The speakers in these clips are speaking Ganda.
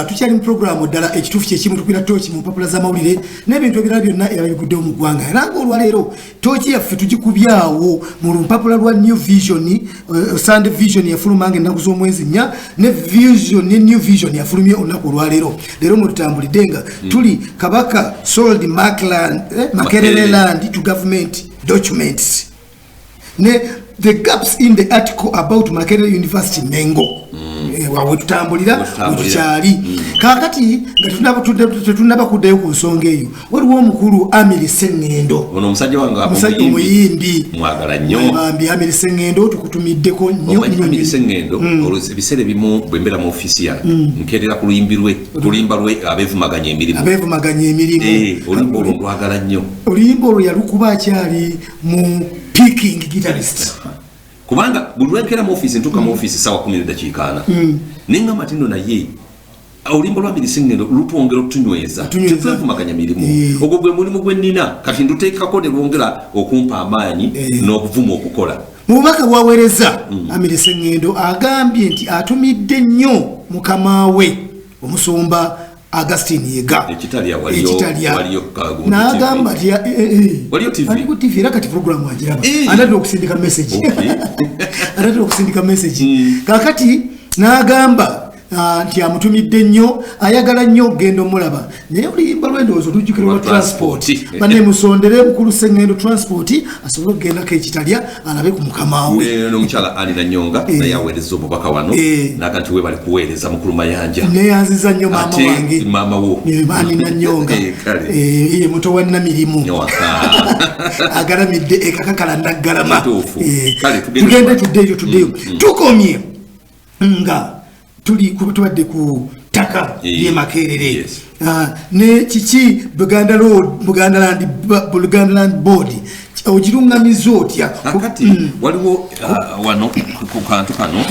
tukyali mu programu ddala ekituufu kyekimu tukwira tooki mu mpapula z'amawulire n'ebintu ebirala byonna ebibiguddewo mu ggwanga era ng'olwaleero tooki yaffe tugikubyawo mu lumpapula lwa New Vision Sunday Vision yafulumanga ennaku z'omwezi 4 ne Vision ne New Vision yafulumye olunaku olwaleero leero mu tutambulidde nga tuli Kabaka sold Makerere land to government documents ne the gaps in the article about Makerere University Mengo wawe tutambulira mukyali kakati nga tunaba kuddayo ku nsonga eyo waliwo omukulu Amiri Sengendo ono omusajja wange omusajja omuyimbi mwagala nnyo bambi Amiri Sengendo tukutumiddeko nnyo Amiri Sengendo ebiseera ebimu bwembera mu ofisi yange nkerera ku lulimba lwe abeevumaganya emirimu oluyimba olwo lwagala nnyo oluyimba olwo yalukuba akyali mu picking guitarist kubanga buli lwenkera mu office ntuuka mu office sawa 10 dakiika 4 nenga matindo naye oluyimba lwa Amiri Sengendo lutwongera otunyweza tetwevumaganya mirimu ogwo gwe mulimu gwe nnina kati nduteekako ne lwongera okumpa amaanyi n'okuvuma okukola mu bubaka bwaweereza Amiri Sengendo agambye nti atumidde nnyo mukama we omusumba Augustine Yega ekitalia waliyo n'agamba ati waliyo TV waliyo TV era kati program wagiraba anadde okusindika message kakati n'agamba nti amutumidde nnyo ayagala nnyo ogenda omulaba naye oluyimba lw'endowooza olujjukiro lwa transport banne musondere mukulu Sengendo transport asobole okugendako ekitalya alabe ku mukama we n'omukyala Anina Nyonga naye aweereza omubaka wano naga nti we bali kuweereza mukulu Mayanja neyanziza nnyo maama wange maama wo Anina Nyonga ye muto wa Namirimu agalamidde ekakakala naggalama tugende tuddeyo tukomye nga tubadde ku ttaka ly'e Makerere ne kiki Buganda Land Board ogirungamiza otya kati waliwo wano ku kantu kano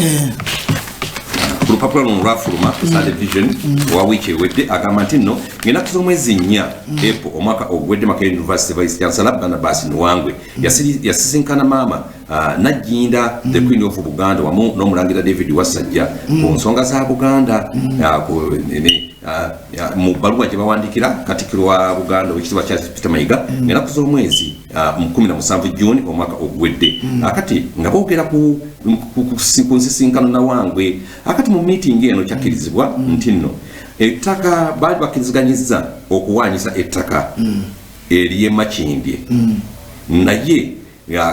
ku lupapula luno lwafuluma Sunday Vision wa wiiki ewedde agamba nti nno ng'ennaku z'omwezi 4 April omwaka ogwedde Makerere University Vice Chancellor Barnabas Nwangwe yasisinkana maama Najjinda the Queen of Buganda wamu n'omulangira David Wasajja ku nsonga za Buganda mu bbaluwa gye bawandikira Katikkiro wa Buganda owekitiibwa Charles Peter Mayiga ng'ennaku z'omwezi 17 June omwaka ogwedde akati nga boogera ku nsisinkano na Wangwe akati mu meeting eno kyakkirizibwa nti nno ettaka baali bakkiriziganyizza okuwaanyisa ettaka ery'e Makindye naye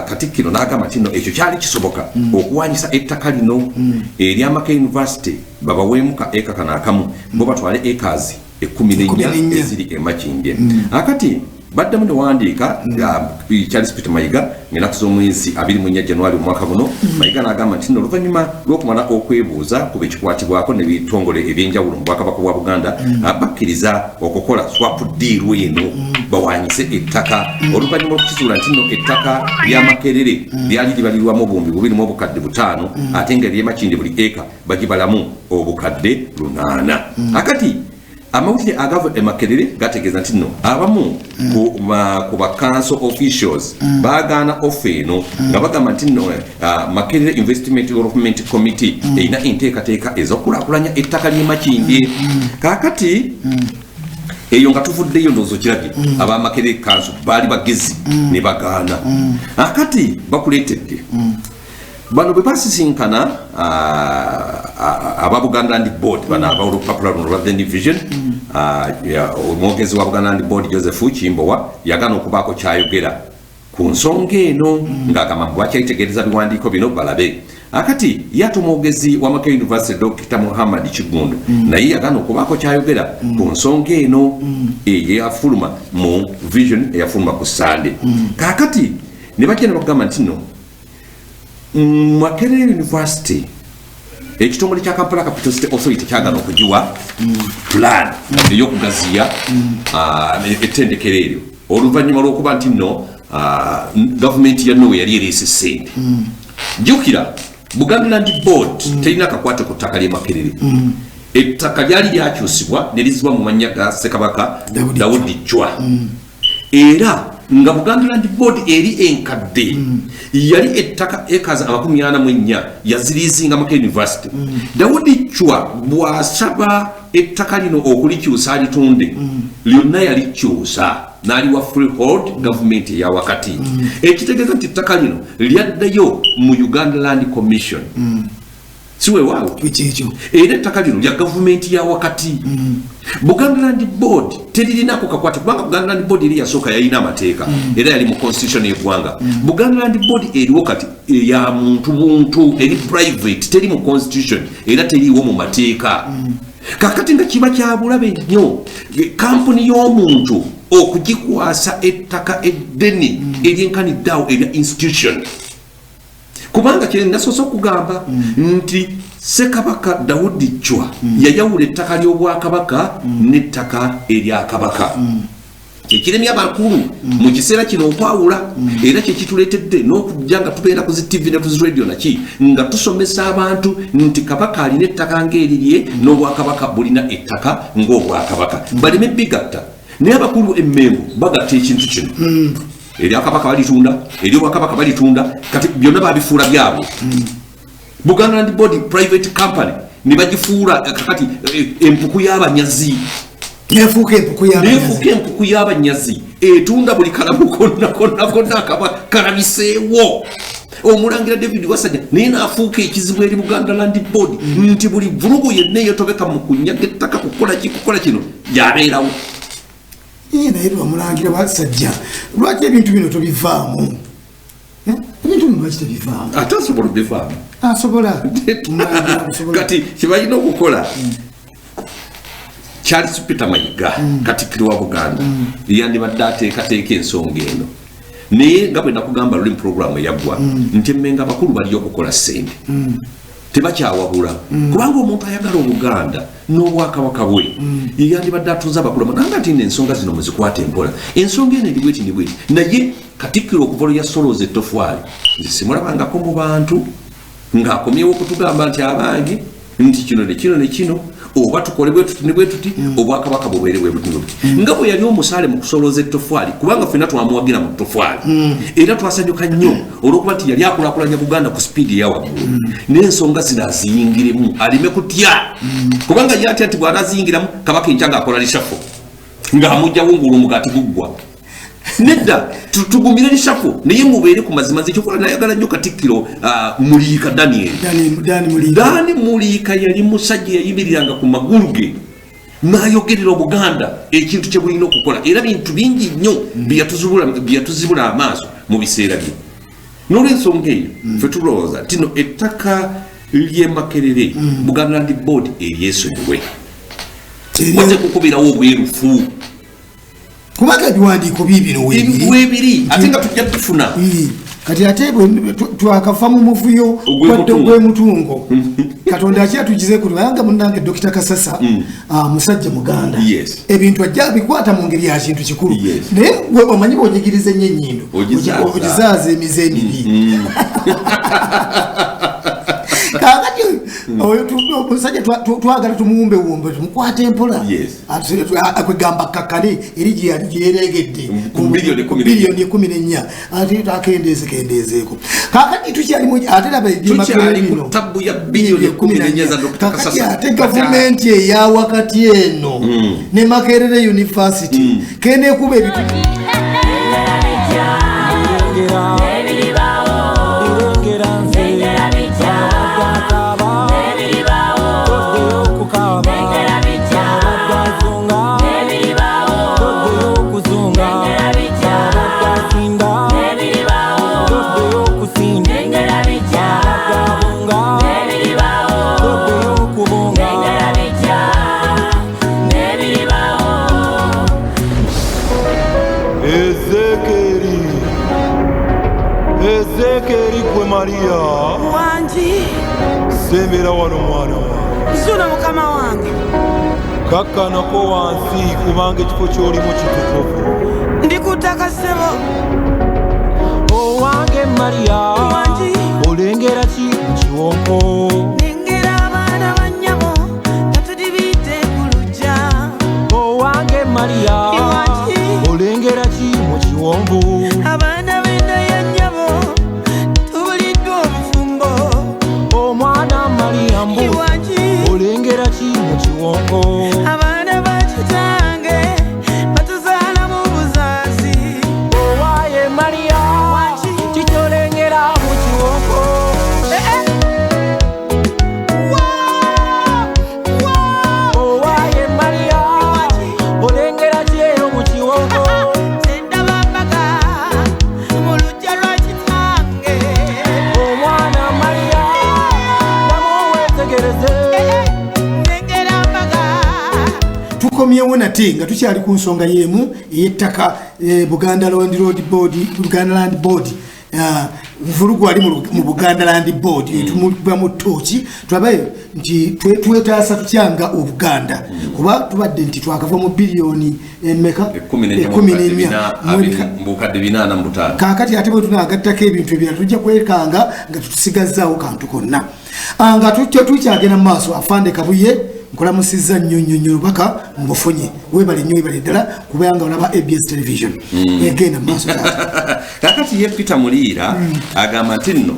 Katikkiro n'agamba nti nno ekyo kyali kisoboka okuwaanyisa ettaka lino erya Makerere University babaweemuka eka kanaakamu bo batwale acres 14 eziri e Makindye akati baddemu ne wandiika Charles Peter Mayiga ng'ennaku z'omwezi 24 January omwaka guno Mayiga n'agamba nti nno oluvannyuma lw'okumala okwebuuza ku bekikwatibwako n'ebitongole ebyenjawulo mu Bwakabaka bwa Buganda bakkiriza okukola swap deal eno bawaanyise ettaka oluvannyuma okukizuula nti nno ettaka lya Makerere lyali libalirwamu obuwumbi 2.5 ate nga ery'e Makindye buli eka bagibalamu obukadde 8 akati amawulire agava e Makerere gategeeza nti nno abamu ku ba council officials baagaana ofe eno nga bagamba nti nno Makerere Investment Development Committee erina enteekateeka ez'okulaakulanya ettaka ly'e Makindye kaakati eyo nga tuvuddeyo ndowooza kirage aba Makerere council baali bagezi ne bagaana akati bakuleetedde bano bwe basisinkana aba Buganda Land Board bano ab'olupapula luno lwa The Vision omwogezi wa Buganda Land Board Joseph Kimbowa yagana okubaako kyayogera ku nsonga eno ng'agamba bwakyayitegereza biwandiiko bino balabe akati yatuma omwogezi wa Makerere University Dr. Muhammad Kigundu naye yagana okubaako kyayogera ku nsonga eno eyafuluma mu Vision eyafuluma ku Sunday kaakati ne bajja ne bagamba nti nno Makerere University ekitongole kya Kampala Capital City Authority kyagana okugiwa plan ey'okugaziya ettendekero eryo oluvannyuma lw'okuba nti nno gavumenti ya Norway yali ereese ssente jjukira Buganda Land Board terina akakwate ku ttaka ly'e Makerere ettaka lyali lyakyusibwa ne lizibwa mu mannya ga Ssekabaka Daudi Chwa era nga Buganda Land Board eri enkadde yali ettaka ekaza 44 yazirizinga Makerere University Daudi Chwa bwasaba ettaka lino okulikyusa alitunde lyonna yalikyusa n'aliwa freehold government ya wakati ekitegeeza nti ettaka lino lyaddayo mu Uganda Land Commission siwe waawo era ettaka lino lya gavumenti ya wakati Buganda Land Board teririnako kakwate kubanga Buganda Land Board eri yasooka yalina amateeka era yali mu constitution y'eggwanga Buganda Land Board eriwo kati ya muntu eri private teri mu constitution era teriwo mu mateeka kakati nga kiba kya bulabe nnyo kampuni y'omuntu okugikwasa ettaka eddene eryenkaniddeawo erya institution kubanga kye nasoose okugamba nti Ssekabaka Daudi Chwa yayawula ettaka ly'obwakabaka n'ettaka erya kabaka ekiremya abakulu mu kiseera kino okwawula era kye kituleetedde n'okujja nga tubeera ku zi TV ne ku zi radio naki nga tusomesa abantu nti kabaka alina ettaka ng'erirye n'obwakabaka bulina ettaka ng'obwakabaka baleme bigatta naye abakulu emmengo bagatta ekintu kino eryakabaka balitunda eryobwakabaka balitunda kati byonna babifuula byabwe Buganda Land Board private company ne bagifuula kati empuku y'abanyazi nefuuka empuku y'abanyazi etunda buli kalamu konna kalabiseewo omulangira David Wasajja naye n'afuuka ekizibu eri Buganda Land Board nti buli vulugu yenna eyetobeka mu kunyaga ettaka kukola kino yabeerawo naye lwamulangira Wasajja lwaki ebintu bino tobivaamu ebintu bino lwaki tebivaamu ate asobola obivaamu asobola kati kibalina okukola Charles Peter Mayiga Katikkiro wa Buganda yandibadde ateekateeka ensonga eno naye nga bwe nakugamba luli mu programu eyaggwa nti emmenga abakulu bali okukola ssente tebakyawabula kubanga omuntu ayagala Obuganda n'obwakabaka bwe yandibadde atunze abakulu amaganga nti ensonga zino muzikwata empola ensonga eno eri bweti naye Katikkiro okuva lwe yasolooza ettofwaali nze simulabangako mu bantu ng'akomyewo okutugamba nti abangi nti kino ne kino oba tukole bwe tuti obwakabaka bubeere bwe buti nga bwe yali omusaale mu kusolooza ettofwaali kubanga ffenna twamuwagira mu ttofwaali era twasanyuka nnyo olw'okuba nti yali akulaakulanya Buganda ku sipiidi eyawaggulu n'ensonga zino aziyingiremu aleme kutya kubanga ye atya nti bw'anaaziyingiramu kabaka enkya ng'akola lishafo ng'amugjawo ng'olumugaati guggwa nedda tugumire lishafo naye mubeere ku mazima zekyokola nayagala nnyo Katikkiro Muliika Dani Muliika yali musajja yayibiriranga ku magulu ge n'ayogerera Obuganda ekintu kye bulina okukola era bintu bingi nnyo byatuzibula amaaso mu biseera bye n'olwensonga eyo ffe tulowooza tino ettaka ly'e Makerere Buganda Land Board eryesonyiwe waze kukubirawo obwerufu kubanga ebiwandiiko biibino weebiri ate nga tujja tufuna kati ate twakafa mu muvuyo gw'emutungo Katonda akyatugize kubanga munnange Dr. Kasasa musajja Muganda ebintu ajja bikwata mu ngeri ya kintu kikulu naye gwe omanyi bw'onyigiriza ennyo ennyindo ogizaaza emize emibi kakati omusajja twagala tumuwumbewumbe tumukwate empola kwegamba kakale eri gye yeregedde ku biliyoni 14 ate akendeezeeko kakati tukyalimu ate laba tabu ya biliyoni 14 za Dr. Kasasa ate gavumenti eya wakati eno ne Makerere University kenekuba ebitu Maria wanji sembera wano mwana wa zuna mukama wange kakkanako wansi kubanga ekifo ky'olimu kitukuvu ndikutaka ssebo owange Maria wanji olengera ki mu kiwonko nengera abaana bannyabo nga tudibidde ku luggya owange Maria wanji olengera ki mu kiwonvu abaana b'enda ya nnyabo omwana Maria mbu olengera ki mu kiwonko tukomyewo nate nga tukyali ku nsonga y'emu ey'ettaka Buganda Land Board vulugu ali mu Buganda Land Board tumuba mu tochi twabaye nti twetaasa tukyanga Obuganda kuba tubadde nti twakava mu bilioni emeka 14 kakati ate bwe tunagattako ebintu ebirala tujja kwekanga nga tutusigazaawo kantu konna nga tukyagenda mu maaso afande Kabuye nkolamusizza nnyo lubaka mbufunye webale nnyo webale ddala kubanga olaba ABS television egenda mu maaso kakati ye Peter Mulira agamba nti nno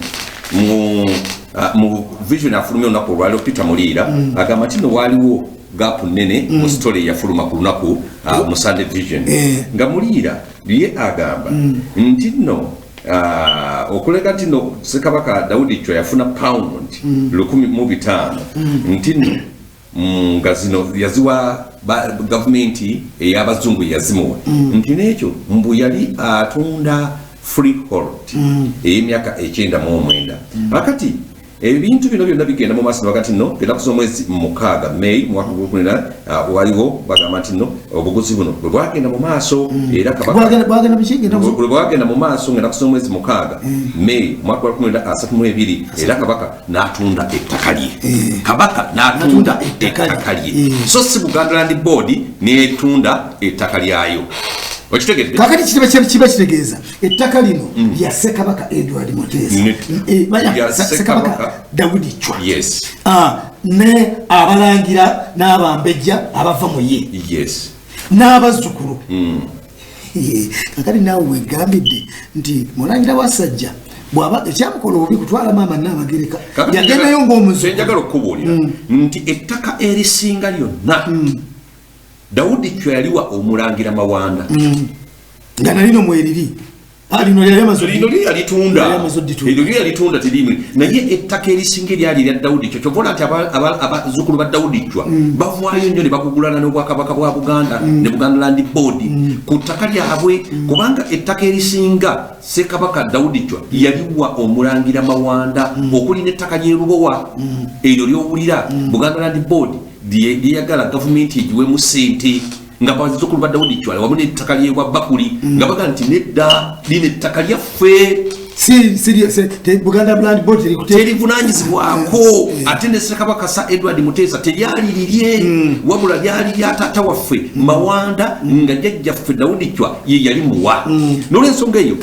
mu vision afulumya olunaku olwaliro Peter Mulira agamba nti nno waaliwo gaapu nnene mu story yafuluma ku lunaku mu Sunday Vision nga Mulira ye agamba nti nno okulega nti nno Ssekabaka Daudi Chwa yafuna pound 1,500 nti nno nga zino yaziwa gavumenti ey'abazungu yazimuwa nti n'ekyo mbu yali atunda freehold ey'emyaka 99 akati ebintu bino byonna bigenda mu maaso wakati nno era kusomwezi 6 May mwaka gw'okunena waliwo bagamba nti nno obuguzi buno bwe bwagenda mu maaso era bwagenda mu maaso ngenda kusomwezi 6 May mwaka gw'okunena era Kabaka n'atunda ettaka lye Kabaka n'atunda ettaka lye so si Buganda Land Board n'etunda ettaka lyayo kakati kiba kitegeeza ettaka lino lya Ssekabaka Edward Mutesa Ssekabaka Daudi Chwa ne abalangira n'abambejja abava mu ye n'abazzukulu kakati naawe wegambidde nti mulangira wasajja bwaba ekyamukola obubi kutwala maama n'abagereka yagendayo ng'omuzu njagala okubuulira nti ettaka erisinga lyonna Daudi Chwa yaliwa omulangira Mawanda nga nalino mweliri lino yalitunda tirimu naye ettaka erisinga eryali lya Daudi Chwa kyovola nti abazzukulu ba Daudi Chwa bavaayo nnyo ne bakugulana n'Obwakabaka bwa Buganda ne Buganda Land Board ku ttaka lyabwe kubanga ettaka erisinga Ssekabaka Daudi Chwa yaliwa omulangira Mawanda okuli n'ettaka ly'Erubowa eryo ly'owulira Buganda Land Board lyeyagala gavumenti egiwemu ssente nga bazzukulu ba Daudi Chwa wamu n'ettaka ly'ewa Bakuli nga baga nti nedda lino ettaka lyaffe Buganda Land Board terivunanyizibwako ate ne Ssekabaka Edward Mutesa teryali lirye wabula lyali lya taata waffe Mawanda nga jjajjaffe Daudi Chwa ye yali muwa n'olwensonga eyo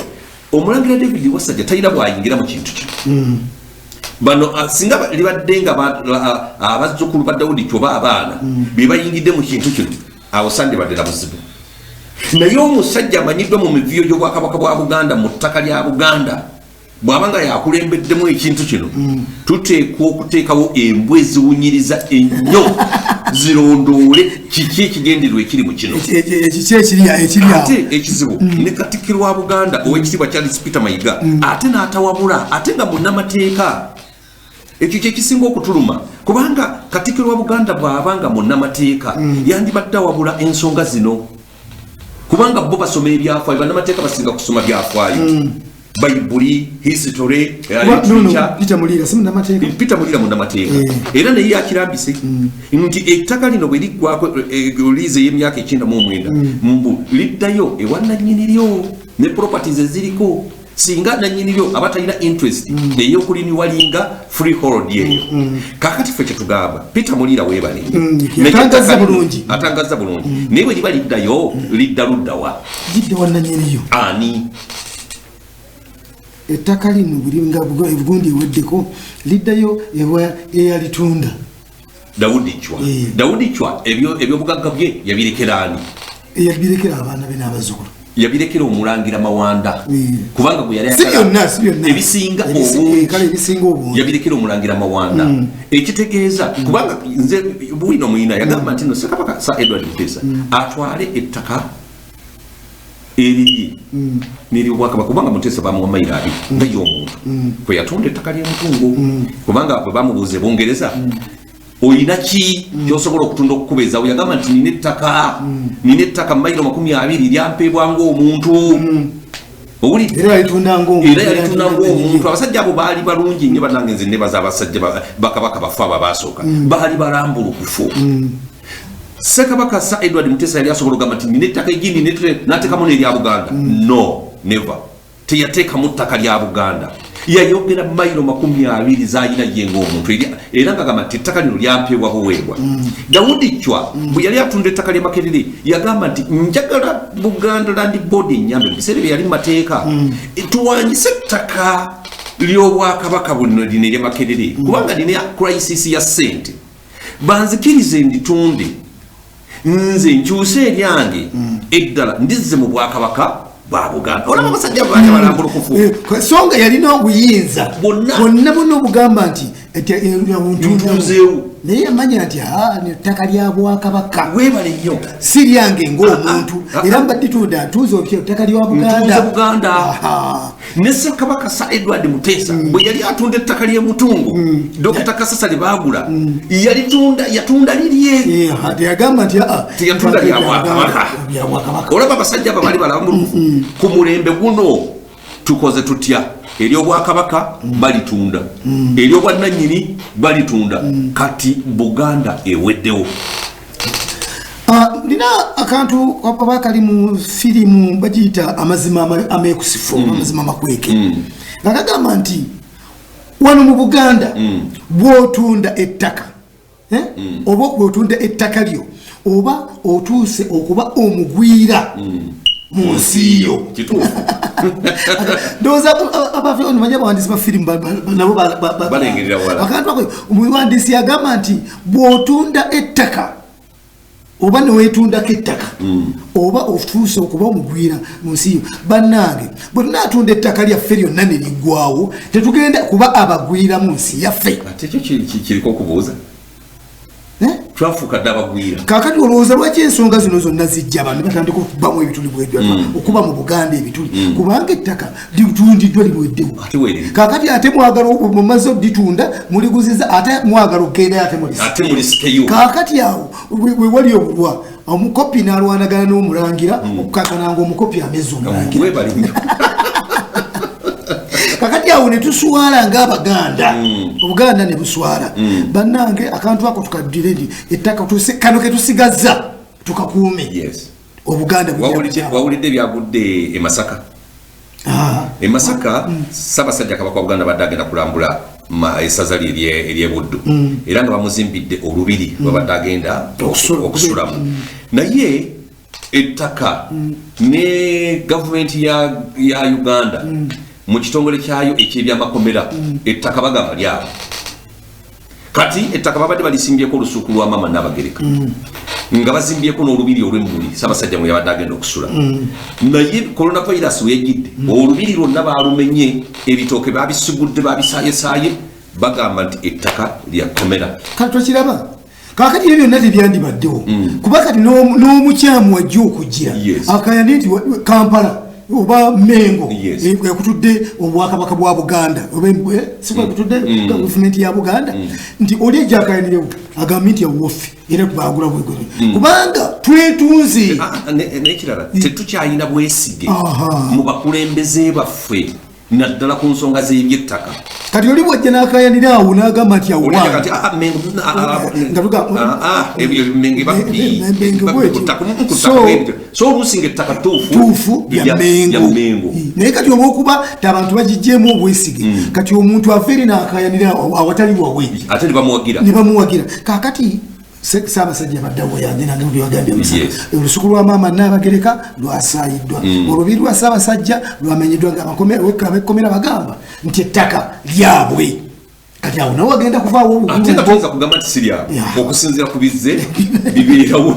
omulangira David Wasajja talina bw'ayingira mu kintu kino bano singa libadde nga abazzukulu ba Daudi Chwa abaana be bayingidde mu kintu kino awo sande badde buzibu naye omusajja amanyiddwa mu miviyo gy'Obwakabaka bwa Buganda mu ttaka lya Buganda bw'abanga yakulembeddemu ekintu kino tuteekwa okuteekawo embwa eziwunyiriza ennyo zirondoole kiki ekigendererwa ekiri mu kino ate ekizibu ne Katikkiro wa Buganda ow'ekitiibwa Charles Peter Mayiga ate n'atawabula ate nga munnamateeka ekyo kyekisinga okutuluma kubanga Katikkiro wa Buganda bw'abanga munnamateeka yandibadde awabula ensonga zino kubanga bo basoma ebyafaayo bannamateeka basinga kusoma byafaayo Bayibuli history Peter Mulira munnamateeka era naye yakirambise nti ettaka lino bwe liggwako liize y'emyaka 99 mbu liddayo ewa nannyiniryo ne properties eziriko singa nannyiniryo abatalina interest ey'okuliniwalinga freehold yeyo kakati ffe kyetugamba Peter Mulira weebale atangaza bulungi naye bwe liba liddayo lidda luddawa ani ettaka lino bulinga ebugundi eweddeko liddayo eyalitunda Daudi Chwa ebyobugagga bye yabirekera ani yabirekera abaana be n'abazzukulu yabirekera omulangira Mawanda kubanga bwe yali ebisinga obungi yabirekera omulangira Mawanda ekitegeeza kubanga nze bwino muyina yagamba nti no Ssekabaka Edward Mutesa atwale ettaka eriri niri Obwakabaka kubanga Mutesa bamuwa mayiro abiri nga y'omuntu kwe yatunda ettaka ly'emutungo kubanga bwe bamubuuza Bungereza oyina ki kyosobola okutunda okukubeezawo yagamba nti nina ettaka mayiro 20 lyampeebwa ng'omuntu era yalitunda ng'omuntu abasajja abo baali balungi nnyo bannange nze nebaza abasajja bakabaka bafu abo abaasooka baali balambulukufu Ssekabaka Sir Edward Mutesa yali asobola okugamba nti nina ettaka egindi n'ateekamu n'erya Buganda. No, never. Teyateekamu ttaka lya Buganda. Yayogera mayiro 20 z'alina ye ng'omuntu era ng'agamba nti ettaka lino lyampeebwa buweebwa. Daudi Chwa bwe yali atunda ettaka ly'e Makerere yagamba nti njagala Buganda Land Board ennyambe mu biseera bye yali mu mateeka tuwanyise ettaka ly'Obwakabaka buno lino ery'e Makerere kubanga lina crisis ya ssente. Banzikirize nditunde nze nkyuse eryange eddala ndizze mu Bwakabaka bwa Buganda. Olaba abasajja baali balambula okufu songa yalina obuyinza bonna obugamba nti ntuzeewo naye yamanya nti ettaka lya Bwakabaka weebale nnyo si lyange ng'omuntu era mbadde tunda ntuuza opya ettaka lya Buganda. Ne Ssekabaka Sir Edward Mutesa bwe yali atunda ettaka ly'e Mutungo Dr. Kasasa lye baagula yatunda lirye teyagamba nti teyatunda lya Bwakabaka. Olaba abasajja abo baali balambulukufu ku mulembe guno tukoze tutya ery'Obwakabaka balitunda ery'obwannannyini balitunda kati Buganda eweddewo. Nina akantu kaba kali mu firimu bagiyita amazima ameekusifu amazima makweke agagamba nti wano mu Buganda bw'otunda ettaka oba bw'otunda ettaka lyo oba otuuse okuba omugwira mu nsi yo. Ndowooza abafirimu bawandiisi ba firimu nabo balengerera wala akantu ako omuwandiisi yagamba nti bw'otunda ettaka oba neweetundako ettaka oba otuuse okuba omugwira mu nsi yo bannange bwe tunaatunda ettaka lyaffe lyonna ne liggwawo tetugenda kuba abagwira mu nsi yaffe. ate ekyo kiriko okubuuza twafuuka dde abagwira kaakati olowooza lwaki ensonga zino zonna zijja abantu batandika okubamu ebituli bwedwa okuba mu Buganda ebituli kubanga ettaka litundiddwa liweddewo kaakati ate mwagala mumaze oditunda muliguziza ate mwagala okgendayo ate mulisikeyo kaakati awo we wali obulwa omukopi n'alwanagana n'omulangira okukakananga omukopi ameza omulangira kakati awo ne tuswala ng'Abaganda Obuganda ne buswala bannange akantu ako tukaddire ndi ettaka kano ke tusigazza tukakuume Obuganda wawulidde byagudde e Masaka. E Masaka Ssaabasajja Kabaka wa Buganda badde agenda kulambula essaza lye ery'e Buddu era nga bamuzimbidde olubiri babadde agenda okusulamu naye ettaka ne gavumenti ya Uganda mu kitongole kyayo eky'ebyamakomera ettaka bagamba lyabo kati ettaka babadde balisimbyeko olusuku lwa Maama Nnabagereka nga bazimbyeko n'olubiri olw'emmuli Ssaabasajja mwe yabadde agenda okusula naye coronavirus wejjidde olubiri lwonna baalumenye ebitooke babisigudde babisaayesaaye bagamba nti ettaka lya komera. Kati twakiraba kaakati ebyo byonna tebyandibaddewo kuba kati n'omukyamu wajja okujjira akayandi nti Kampala oba Mengo ekutudde Obwakabaka bwa Buganda oba siko ekutudde gavumenti ya Buganda nti oli ejjakayandirewo agambye nti awofi era tubagula bwegwe kubanga twetunze n'ekirala tetukyayina bwesige mu bakulembeze baffe naddala ku nsonga z'ebyettaka kati oli bwajja n'akayanira awo n'agamba nti so oluusi ng'ettaka tuufu lya Mengo naye kati olw'okuba abantu bagijjeemu obwesige kati omuntu ava eri n'akayanira awatali wawe ate ne bamuwagira kaakati Ssaabasajja baddawo yange nange byagambye olusuku lwa Maama Nnabagereka lwasaayiddwa olubiri lwa Ssaabasajja lwamenyeddwa ng'abekomera bagamba nti ettaka lyabwe kati awo nawe wagenda kuvaawo ate nga tuyinza kugamba nti si lyabwe okusinziira ku bizze bibeerawo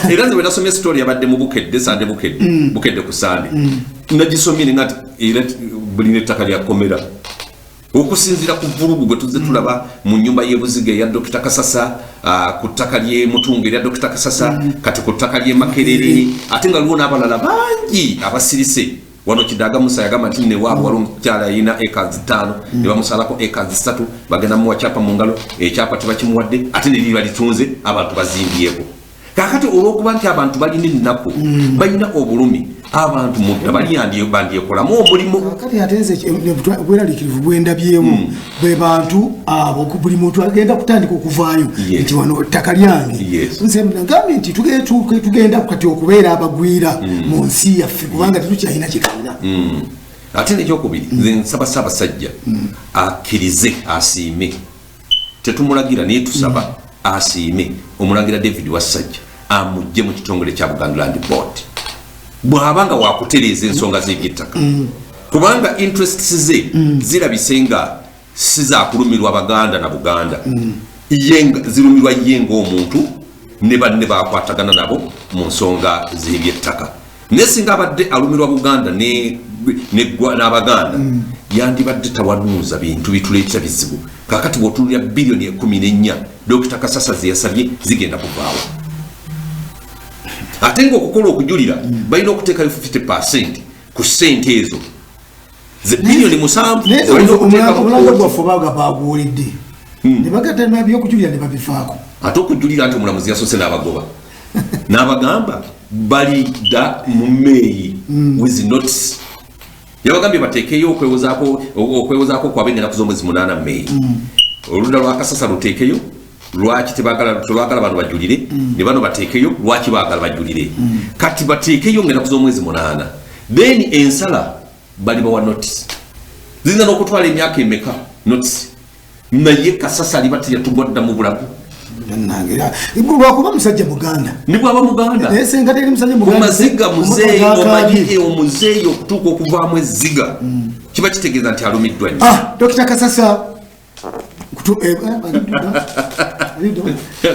era nze bwe nasomye sitori yabadde mu bukedde ku Sande nagisomye nga bulina ettaka lya komera okusinzira ku vulugu gwe tuzze tulaba mu nnyumba y'ebuziga eya Dr. Kasasa ku ttaka ly'e Mutungo erya Dr. Kasasa kati ku ttaka ly'e Makerere ate nga luwo n'abalala bangi abasirise wano Kidaga Musa yagamba nti newaabwe wali omukyala yalina acres 5 ne bamusalako acres 3 bagenda muwa kyapa mu ngalo ekyapa tebakimuwadde ate ne liba litunze abantu bazimbyeko kakati olwokuba nti abantu balina ennaku balina obulumi abantu mudda bandiyekolamu omulimu kati atenze bweraliikirivu bwendabyewo bwe bantu abo buli muntu agenda kutandika okuvaayo nti wano ttaka lyange nze ngambe nti tugenda kati okubeera abagwira mu nsi yaffe kubanga tetukyalina kyetulina ate nekyokubiri nze nsaba Ssaabasajja akkirize asiime tetumulagira naye tusaba asiime Omulangira David Wasajja amugye mu kitongole kya Buganda Land Board bw'abanga wakutereeza ensonga z'ebyettaka kubanga interests ze zirabisenga sizakulumirwa Baganda na Buganda zirumirwa ye ng'omuntu ne banne bakwatagana nabo mu nsonga z'ebyettaka naye singa abadde alumirwa Buganda n'Abaganda yandibadde tawanuuza bintu bituleetera bizibu kakati bw'otunulira bilioni 14 Dr. Kasasa ze yasabye zigenda kuvaawo ate ng'okukola okujulira balina okuteekayo 50% ku ssente ezo bilioni 7 omulanga gwaffe baaga baguwulidde ne bagatana by'okujulira ne babifaako ate okujulira nti omulamuzi yasoose n'abagoba n'abagamba balidda mu meeyi with notice yabagambye bateekeyo okwewozaako kwabwe ennaku z'omwezi 8 Meeyi oludda lwa Kasasa luteekeyo lwaki tebagala bano bajulire ne bano bateekeyo lwaki baagala bajulire kati bateekeyo ng'ennaku z'omwezi 8 then ensala bali bawa notice zirina n'okutwala emyaka emeka notice naye Kasasa aliba teyatugwadda mu bulamu lwakuba musajja Muganda ni bwaba Muganda senga teri musajja Muganda omaziga muzeeyo omanyi omuzeeyo okutuuka okuvaamu ezziga kiba kitegeeza nti alumiddwa nnyo Dr. Kasasa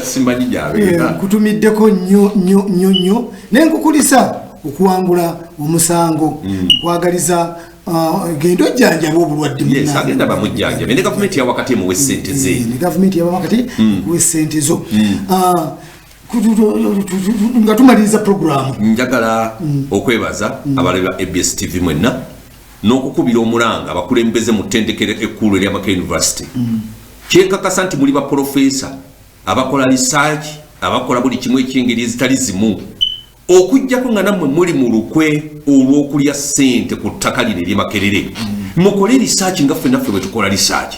simanyi gyabeera kutumiddeko nnyo naye nkukulisa okuwangula omusango kwagaliza gendo jjanja obulwadde agenda bamujjanjabe ne gavumenti ya wakati emuwe ssente ze ne gavumenti ya wakati emuwe ssente zo nga tumaliriza programu njagala okwebaza abalaba ABS TV mwenna n'okukubira omulanga abakulembeze mu ttendekero ekkulu erya Makerere University kyekakasa nti muli baprofesa abakola research abakola buli kimu ekyengeri ezitali zimu okujjako nga nammwe muli mu lukwe olw'okulya ssente ku ttaka lino ery'e Makerere mukole research nga ffenna bwe tukola research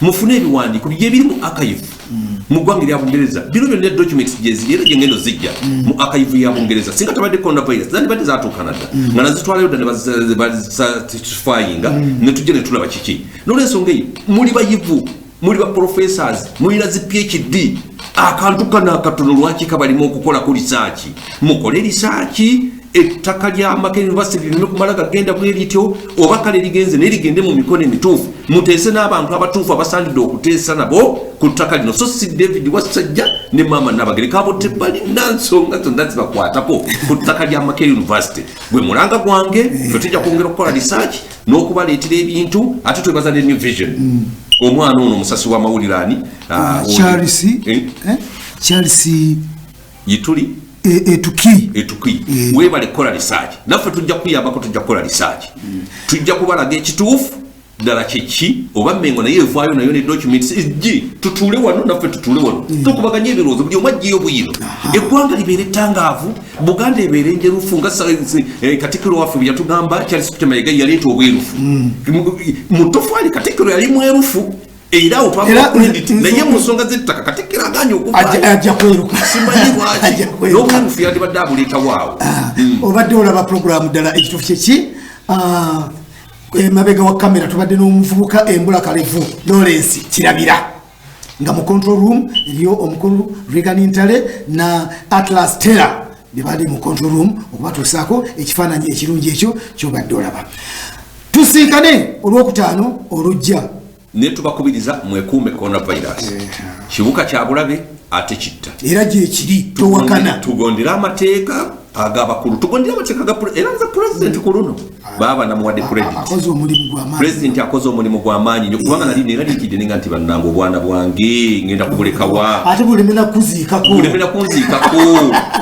mufune ebiwandiiko byebiri mu archive mu ggwanga erya Bungereza bino byonna documents gyeziri era gyengendo zijja mu archive ya Bungereza singa tabadde coronavirus zandibadde zaatuukana dda nga nazitwalayo dda ne basatisfyinga ne tujja ne tulaba kiki n'olwensonga eyo muli bayivu muli ba professors mulina zi PhD akantu kana akatono lwaki kabalimu okukola ku research mukole research ettaka lya Makerere University lino kumala gagenda bwerityo oba kale ligenze nerigende mu mikono emituufu muteese n'abantu abatuufu abasandidde okuteesa nabo ku ttaka lino so si David Wasajja ne Maama Nabagereka abo tebalina nsonga zonna zibakwatako ku ttaka lya Makerere University gwe mulanga gwange tujja kwongera okukola research n'okubaleetera ebintu ate twebaza ne New Vision omwana ono musasi wa mawulirani Charles yituli etuki webale kola research naffe tujja kuyambako tujja kukola research tujja kubalaga ekituufu ddala kiki oba mmengo naye evaayo nayo ne documents ejji tutuule wano naffe tutuule wano tukubaganye ebirowoozo buli omu aggyeyo buyino eggwanga libeere ettangaavu Buganda ebeere enjerufu nga Katikkiro waffe bwe yatugamba Charles Peter Mayiga yaleeta obwerufu mutofaali Katikkiro yali mwerufu era naye mu nsonga z'ettaka Katikkiro aganye ajja kweruka simanyi lwaki n'obwerufu yandibadde abuleeta waawo obadde olaba programu ddala ekituufu kyeki mabega wa kamera tubadde n'omuvubuka embula kalevu Lawrence Kirabira nga mu control room eriyo omukulu Regan Ntale na Atlas Taylor bali mu control room okubatuusaako ekifaananyi ekirungi ekyo kyobadde olaba tusinkane olwokutaano olujja ne tubakubiriza mwekuume coronavirus kibuka kya bulabe ate kitta era gyekiri towakana tugondera amateeka agabakulu tugondera amateeka era nza president kuluno baba namuwadde credit akoze omulimu gw'amaanyi president akoze omulimu gw'amaanyi nnyo kubanga nali likidde nti bannange obwana bwange ngenda kubulekawa ate bulemera kuziikako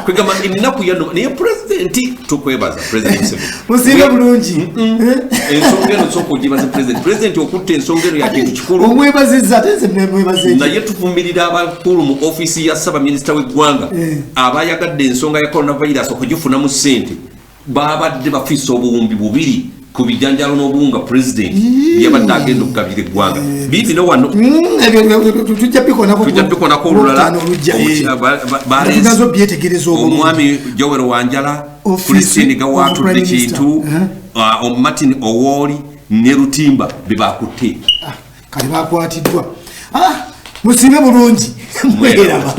kwegamba ennaku yano naye president tukwebaza president Museveni musinga bulungi ensonga eno sooka ogibaze president okutta ensonga eno ya kintu kikulu omwebazizza ate nze nemwebaze naye tuvumirira abakulu mu ofiisi ya ssabaminisita w'eggwanga abayagadde ensonga ya coronavirus okugifunamu ssente babadde bafiisa obuwumbi 2 ku bijanjalo n'obuwunga president yabadde agenda okugabira eggwanga biibino wano tujja bikonako olulala omwami Joel Wanjala Christine Gawatudde Kintu Martin Owoli ne Lutimba bebakutte kale bakwatiddwa musibe bulungi mweraba